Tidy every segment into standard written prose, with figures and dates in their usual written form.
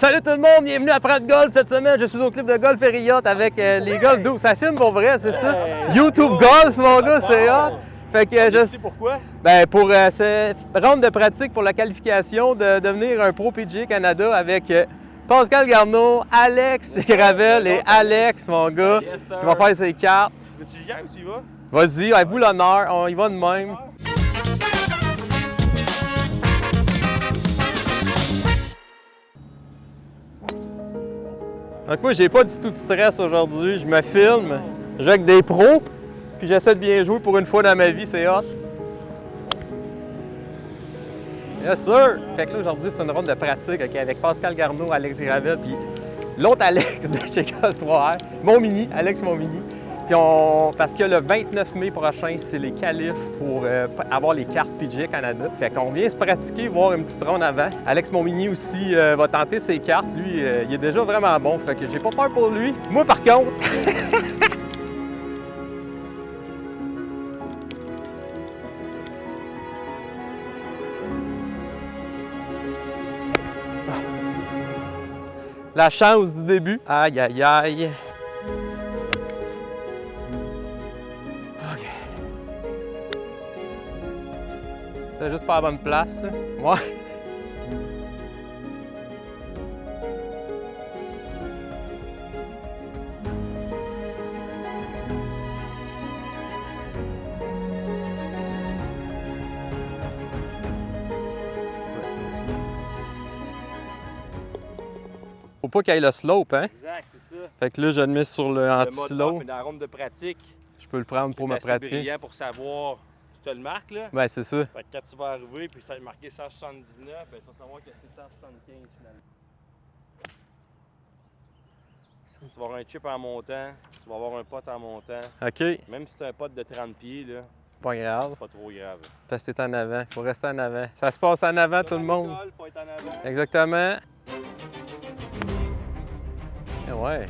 Salut tout le monde, bienvenue à Prendre Golf cette semaine. Je suis au club de golf et yacht avec les golfs d'eau. Ça filme pour vrai, c'est ça? YouTube Golf, mon gars, c'est hot. Fait que je sais pourquoi? Ben pour cette ronde de pratique pour la qualification de devenir un pro PGA Canada avec Pascal Garneau, Alex Gravel et Alex, mon gars, qui vont faire ses cartes. Veux-tu y aller ou tu y vas? Vas-y, à vous l'honneur, on y va de même. Donc moi, j'ai pas du tout de stress aujourd'hui. Je me filme, je joue avec des pros, puis j'essaie de bien jouer pour une fois dans ma vie, c'est hot. Yes sir! Fait que là, aujourd'hui, c'est une ronde de pratique avec Pascal Garneau, Alex Gravel, puis l'autre Alex de chez Golf 3R, Alex Monmini. Puis parce que le 29 mai prochain, c'est les qualifs pour avoir les cartes PGA Canada. Fait qu'on vient se pratiquer, voir une petite ronde avant. Alex Monmini aussi va tenter ses cartes. Lui, il est déjà vraiment bon, fait que j'ai pas peur pour lui. Moi, par contre... La chance du début. Aïe, aïe, aïe. OK. C'est juste pas à la bonne place. Ouais. Faut pas qu'il y ait le slope, hein? Exact, c'est ça. Fait que là, je le mets sur le anti-slope. Mais dans la ronde de pratique, Je peux le prendre pour me c'est pratiquer. brillant pour savoir si tu as le marques, là. Ben, c'est ça. Fait que quand tu vas arriver, puis ça va marquer 179, ben tu vas savoir que c'est 175 finalement. Tu vas avoir un chip en montant, tu vas avoir un pot en montant. OK. Même si tu as un pot de 30 pieds, là, Pas grave. pas trop grave. Parce que t'es en avant. Faut rester en avant. Ça se passe en avant, tout le monde. Faut être en avant. Exactement. Et ouais.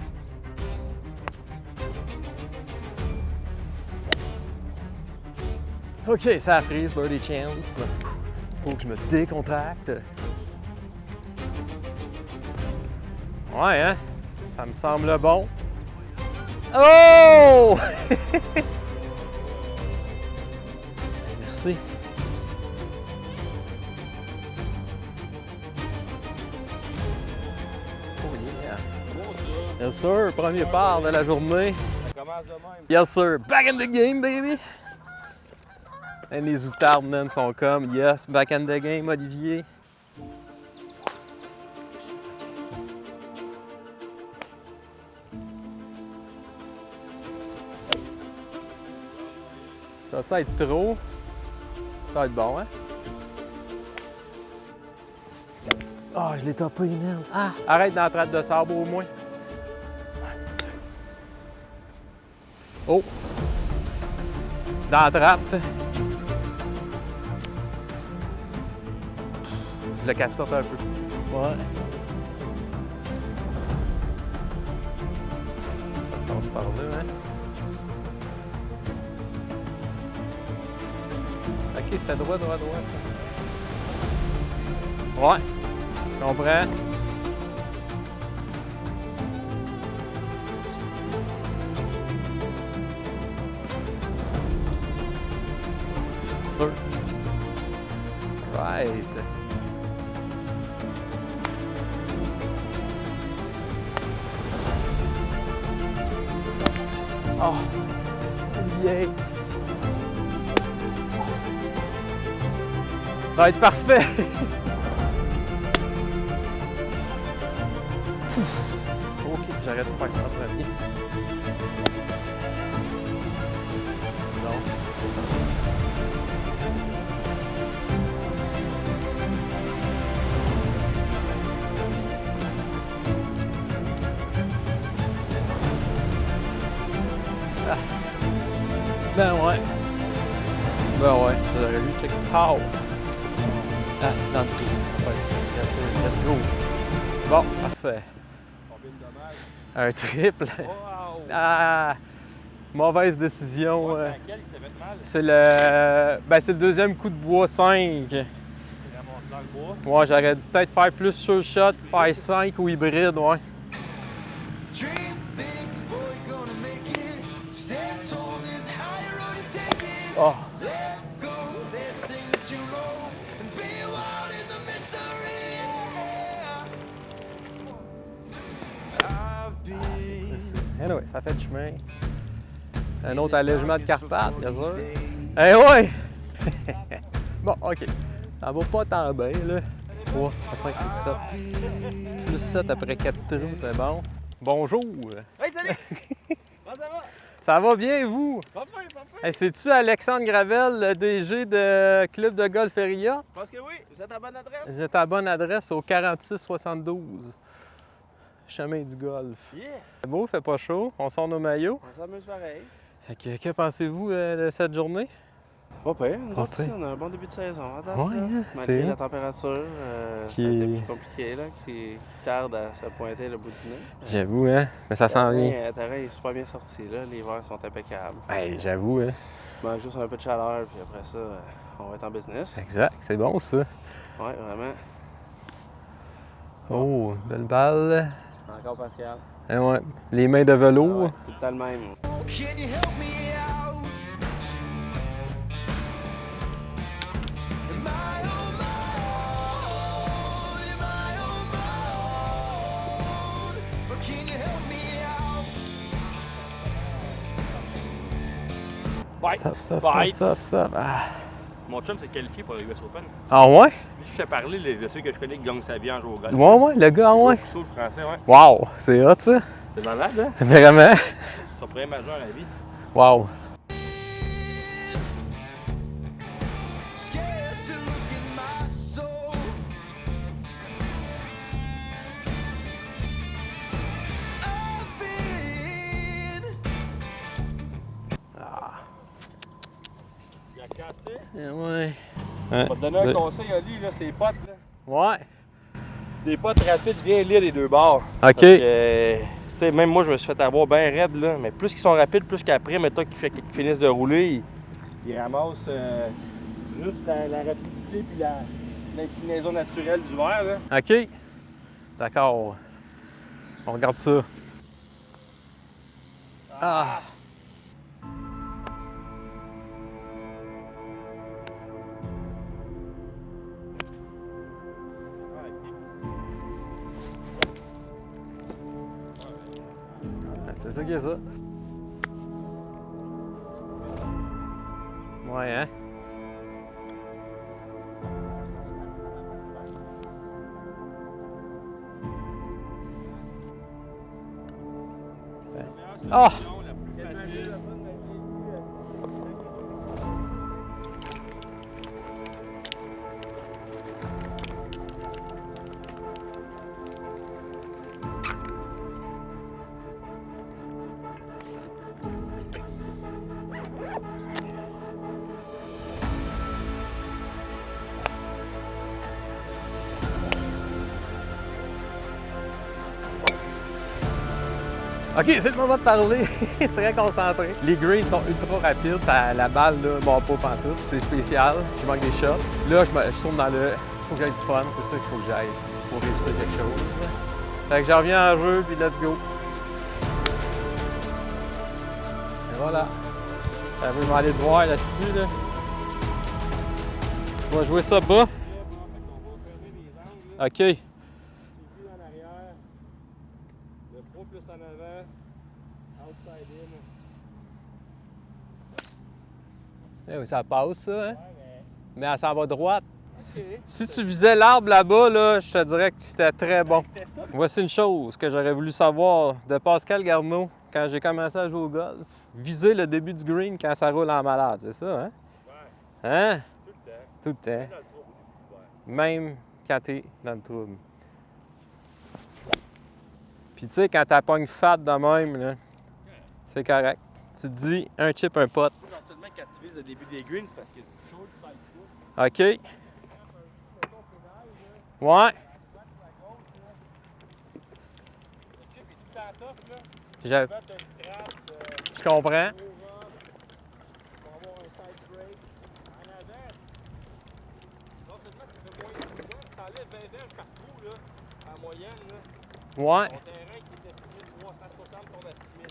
OK, ça frise, birdie chance. Faut que je me décontracte. Ouais, hein? Ça me semble bon. Oh! Merci. Oh yeah. Bon, ça. Yes sir, premier part de la journée. Ça commence de même. Yes sir, back in the game baby! Et les outardes man, sont comme yes, back in the game Olivier. Ça va être trop? Ça va être bon, hein? Ah, je l'ai topé, man. Ah, arrête dans la trappe de sable au moins. Oh! Dans la trappe. Je le casse un peu. Ouais. Ça passe par là, hein? Ok, c'était droit, ça. Ouais. Je comprends. Sûr. Right. Oh. Yeah. Ça va être parfait. OK, j'arrête de faire que ça en premier. Sinon... Ah. Ben ouais. J'aurais lu check. Pow! Ah, c'est dans le trou. Pas de stress, bien sûr. Let's go. Bon, parfait. Combien de dommages? Un triple. Wow! Ah! Mauvaise décision. C'est laquelle qui t'a fait mal? C'est le deuxième coup de bois 5. C'est vraiment clair dans le bois. Ouais, j'aurais dû peut-être faire plus sure shot, faire 5 ou hybride, ouais. Oh. Anyway, ça fait du chemin. Un autre allègement de Carpath, bien sûr. Eh ouais! Bon, OK. Ça va pas tant bien, là. 3, 4, 5, 6, 7. Plus 7 après 4 trous, c'est bon. Bonjour! Hey, salut! Comment ça va? Ça va bien, vous? Pas pire, pas pire. Hey, c'est-tu Alexandre Gravel, le DG de Club de golf et yacht? Je pense que oui. Vous êtes à la bonne adresse? Vous êtes à la bonne adresse au 4672. Chemin du golf. Yeah! C'est beau, fait pas chaud. On sort nos maillots. On s'amuse pareil. Fait que pensez-vous de cette journée? Pas pire. Nous Pas autres, pire. ici, on a un bon début de saison. Attends, Ouais, hein, malgré c'est- la température, Qui ça a été est- plus compliqué, là, qui tarde à se pointer le bout du nez. J'avoue, hein? Mais ça s'en vient. Le terrain est super bien sorti, là. Les verres sont impeccables. Hey, j'avoue, hein? Manque juste un peu de chaleur, puis après ça, on va être en business. Exact, c'est bon ça. Ouais, vraiment. Oh, belle balle. Encore Pascal. Eh ouais, les mains de velours. Ah ouais, tout le temps le même. Can you help me out? Am I on my own? Am I on my own? Or can you help me out? Bye. Stop. Bye. Ah, Mon chum s'est qualifié pour le US Open. ah ouais? Je t'ai parlé de ceux que je connais qui gagnent sa vie en jouant au golf. Ouais, le gars, ouais. Cousseau, le français, ouais. Wow, c'est hot ça. C'est malade, hein? Vraiment. Son premier majeur à la vie. Wow. Scared to look in my soul. I've been Il a cassé. Eh ouais. Je vais te donner un conseil à lui, là, ses potes. Là. Ouais. C'est des potes rapides, viens lire les deux bords. OK. Parce que, tu sais, même moi, je me suis fait avoir bien raide, là. Mais plus qu'ils sont rapides, plus qu'après, mettons qu'ils finissent de rouler, ils ramassent juste la rapidité puis l'inclinaison naturelle du verre, là. OK. D'accord. On regarde ça. Ah. C'est ça qui est ça. Ouais, hein? Ah! OK, c'est le moment de parler. Très concentré. Les greens sont ultra rapides. La balle, là, mord pas pantoute. C'est spécial. Je manque des shots. Là, je tourne dans le... Faut que j'aille du fun. C'est ça qu'il faut que j'aille pour réussir quelque chose. Fait que je reviens en jeu, puis let's go. Et voilà. Ça veut m'aller de voir là-dessus, là. On va jouer ça bas. OK. En arrière, le pro plus en avant, outside in. Eh oui, ça passe, ça, hein? Mais elle s'en va droite. Ok. Si tu visais l'arbre là-bas, là, je te dirais que c'était très bon. C'était ça. Voici une chose que j'aurais voulu savoir de Pascal Garneau quand j'ai commencé à jouer au golf. Viser le début du green quand ça roule en malade, c'est ça, hein? Ouais, Hein? tout le temps. Tout le temps. Dans le trou. Ouais. Même quand t'es dans le trouble. Puis tu sais, quand t'as pognes fat de même, là, c'est correct. Tu te dis un chip, un pot. Non seulement quand tu vises le début des greens, c'est parce que c'est chaud de faire le coup. OK. Ouais. Le chip est tout le temps tough, là. Je, Tu vas te trappe, je comprends. over, tu vas avoir un side break. En avant, non seulement tu fais moins de t'enlèves 20 verges par trou, là, en moyenne, là, Ouais, ton terrain qui était 6360 tombe à 6000.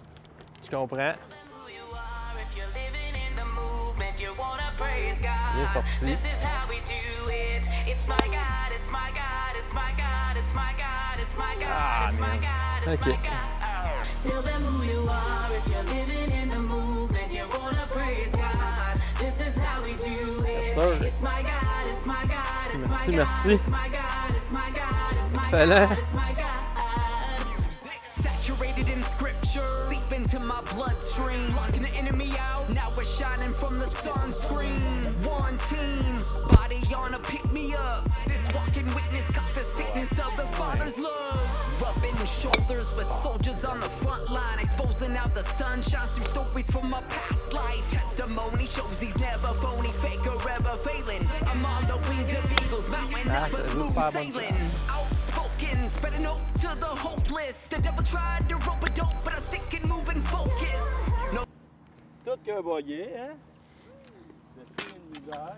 je comprends. Who you are, if you're living in the movement, you wanna praise God. Bien sorti. This is how we do it. It's my God, it's my God, it's my God, it's my God, it's my God, it's my God, it's Okay. my God. Tell them who you are, if you're living in the movement, you wanna praise God. This is how we do it. Yes, sir. It's my God, it's my God, it's Merci, my merci. God, it's my God, it's my God, it's my Excellent. God, it's my God. Saturated in scripture, seep into my bloodstream, locking the enemy out. Now we're shining from the sunscreen. One team, body on a pick me up. This walking witness got the sickness of the Father's love. Rubbing shoulders with soldiers on the front line, exposing how the sun shines through stories from my past life. Testimony shows he's never phony, fake or ever failing. I'm on the wings of eagles, mountain never c'est smooth juste pas bon sailing. Outspoken, spreading hope to the hopeless. The devil tried to rope a dope, but I'm sticking, moving focus. No. Tout qu'un boguet, hein? De faire une misère.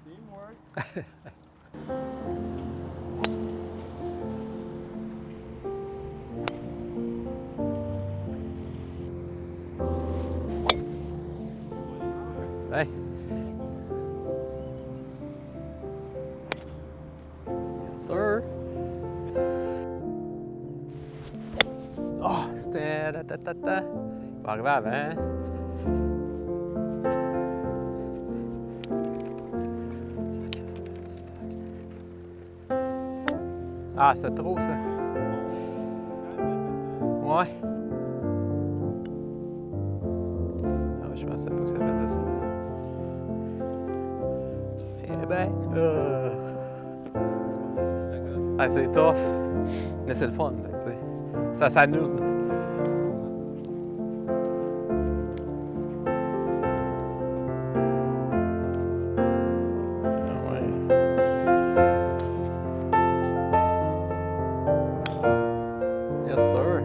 Teamwork. Hey. Yes, sir. Oh, c'était... Il va arriver avant. Ah, c'est trop, ça. Ouais. Ah, je pensais pas que ça faisait ça. Eh ben... Ah, c'est tough. Mais c'est le fun, là, tu sais. Ça s'annule. Yes, sir.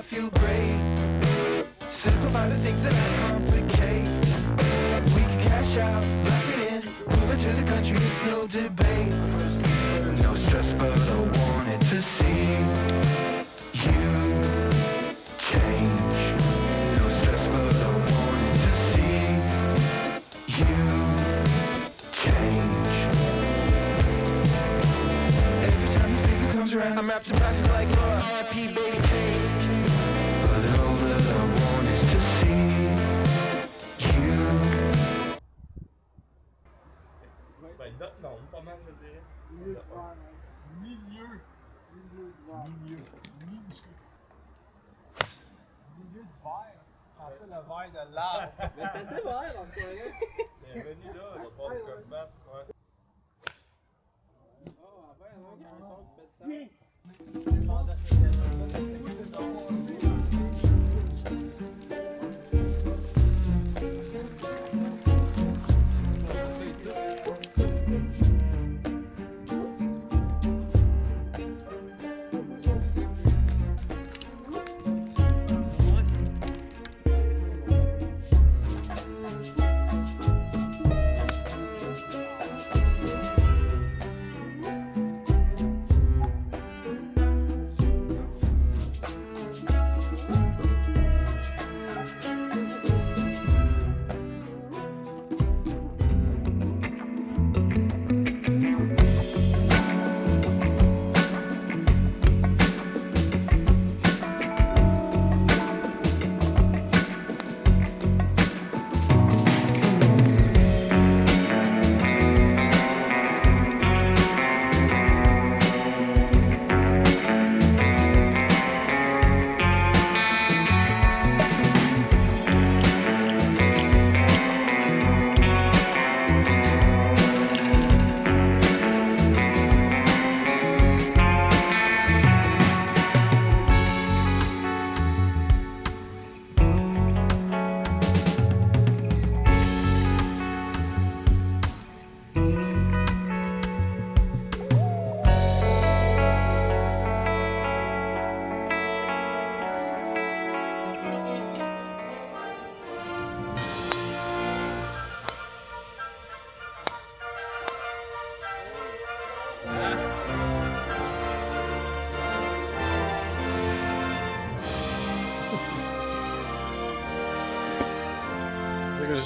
feel great. Simplify the things that I complicate. We can cash out, lock it in, move it to the country, it's no debate. No stress, but I wanted to see you change. No stress, but I wanted to see you change. Every time the figure comes around, I'm wrapped in plastic like Laura. R.I.P. baby Kate. But all that I want is to see you. Ben, non, pas mal, je dirais. Milieu du verre. En fait, le verre de l'arbre. Mais c'est assez vert dans ce coin-là. Bienvenue là, on va voir du combat. Ouais. Oh, enfin, un garçon qui fait de ça.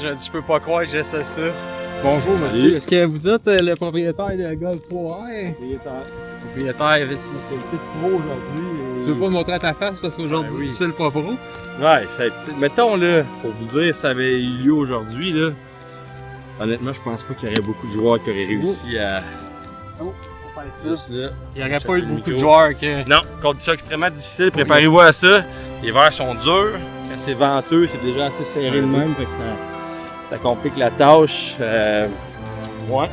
Je peux pas croire que j'essaie ça. Bonjour, Monsieur, est-ce que vous êtes le propriétaire de Golf 3R? Propriétaire, C'est une petite pro aujourd'hui. tu veux pas me montrer à ta face parce qu'aujourd'hui Ben oui. tu fais le pas pro? Ouais, ça a été... Mettons là, pour vous dire, ça avait eu lieu aujourd'hui là. Honnêtement, je pense pas qu'il y aurait beaucoup de joueurs qui auraient réussi à. Juste là. Il n'y aurait pas eu Le beaucoup de micro. joueurs que. Non, conditions extrêmement difficiles, préparez-vous à ça. Les verres sont durs, quand c'est venteux, c'est déjà assez serré le même, fait que ça complique la tâche. Ouais.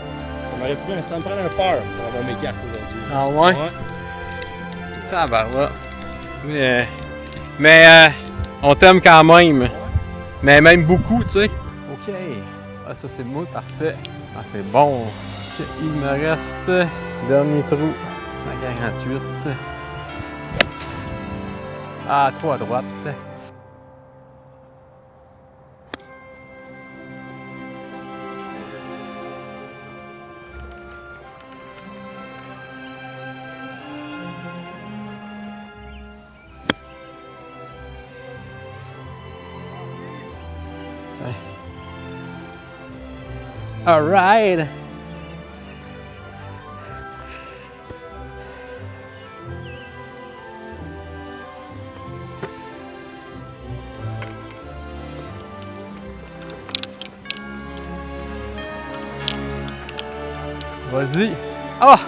Ça me prend un peur pour avoir mes cartes aujourd'hui. Ah ouais? Tabarouette. Mais on t'aime quand même. Mais même beaucoup, tu sais. OK. Ah, ça c'est moi, parfait. Ah, c'est bon. OK, il me reste dernier trou, 148. Ah, 3 à droite. All right. Vas-y. Ah!